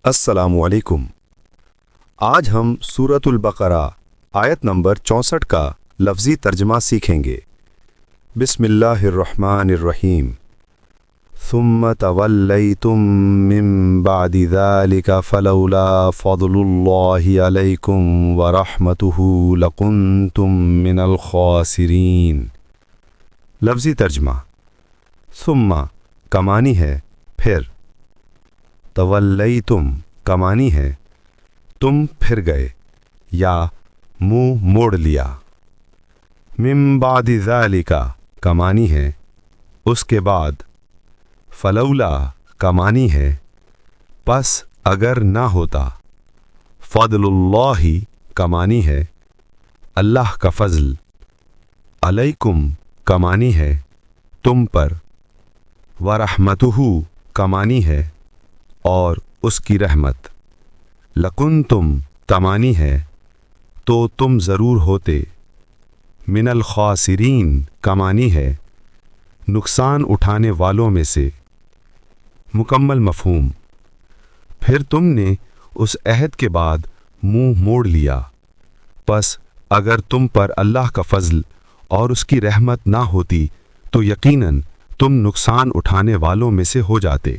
السلام علیکم۔ آج ہم سورۃ البقرہ آیت نمبر 64 کا لفظی ترجمہ سیکھیں گے۔ بسم اللہ الرحمن الرحیم۔ ثم تولیتم من بعد ذلك فلولا فضل اللہ علیکم ورحمتہ لکنتم من الخاسرین۔ لفظی ترجمہ۔ ثم کمانی ہے پھر، تولیتم کمانی ہے تم پھر گئے یا منہ موڑ لیا، من بعد ذالک کمانی ہے اس کے بعد، فلولا کمانی ہے پس اگر نہ ہوتا، فضل اللہ کمانی ہے اللہ کا فضل، علیکم کمانی ہے تم پر، ورحمتہ کمانی ہے اور اس کی رحمت، لکنتم کمانی ہے تو تم ضرور ہوتے، من الخاسرین کمانی ہے نقصان اٹھانے والوں میں سے۔ مکمل مفہوم۔ پھر تم نے اس عہد کے بعد منہ موڑ لیا، پس اگر تم پر اللہ کا فضل اور اس کی رحمت نہ ہوتی تو یقیناً تم نقصان اٹھانے والوں میں سے ہو جاتے۔